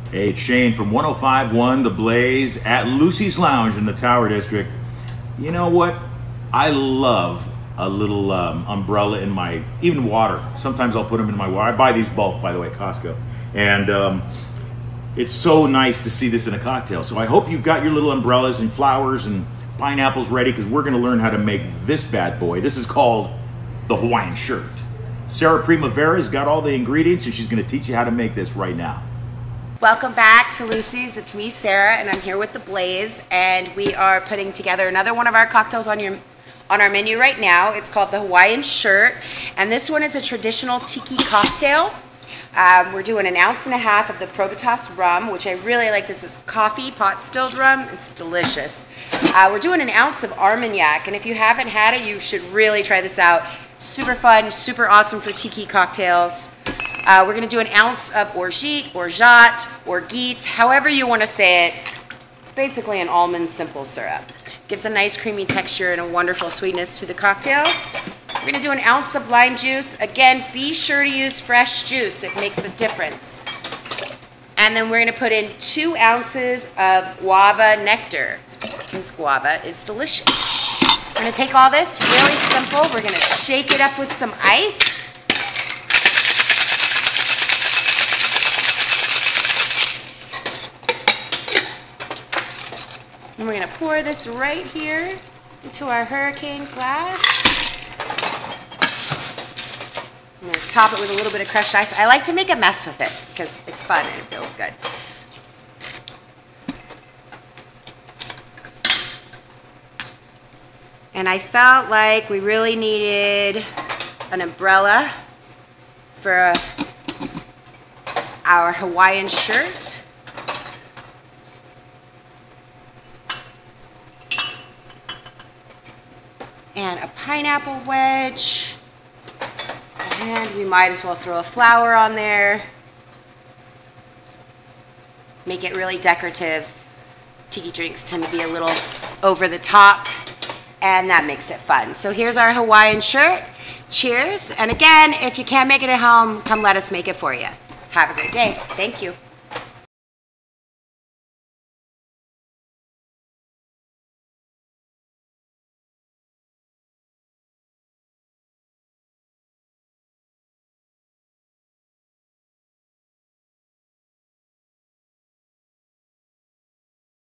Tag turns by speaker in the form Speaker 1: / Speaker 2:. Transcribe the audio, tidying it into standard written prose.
Speaker 1: Hey, it's Shane from 105.1 The Blaze at Lucy's Lounge in the Tower District. You know what? I love a little umbrella in my, even water. Sometimes I'll put them in my water. I buy these bulk, by the way, at Costco. And it's so nice to see this in a cocktail. So I hope you've got your little umbrellas and flowers and pineapples ready, because we're going to learn how to make this bad boy. This is called the Hawaiian Shirt. Sara Premavera's got all the ingredients, and she's going to teach you how to make this right now.
Speaker 2: Welcome back to Lucy's. It's me, Sarah, and I'm here with the Blaze, and we are putting together another one of our cocktails on our menu right now. It's called the Hawaiian Shirt, and this one is a traditional tiki cocktail. We're doing 1.5 ounces of the Probitas rum, which I really like. This is coffee pot stilled rum. It's delicious. We're doing 1 ounce of Armagnac, and if you haven't had it, you should really try this out. Super fun, super awesome for tiki cocktails. We're going to do 1 ounce of orgeat, orgeat, however you want to say it. It's basically an almond simple syrup. Gives a nice creamy texture and a wonderful sweetness to the cocktails. We're going to do 1 ounce of lime juice. Again, be sure to use fresh juice. It makes a difference. And then we're going to put in 2 ounces of guava nectar, because guava is delicious. We're going to take all this, really simple. We're going to shake it up with some ice. And we're going to pour this right here into our hurricane glass. I'm going to top it with a little bit of crushed ice. I like to make a mess with it because it's fun and it feels good. And I felt like we really needed an umbrella for our Hawaiian shirt. And a pineapple wedge, and we might as well throw a flower on there. Make it really decorative. Tiki drinks tend to be a little over the top, and that makes it fun. So here's our Hawaiian shirt. Cheers, and again, if you can't make it at home, come let us make it for you. Have a great day. Thank you.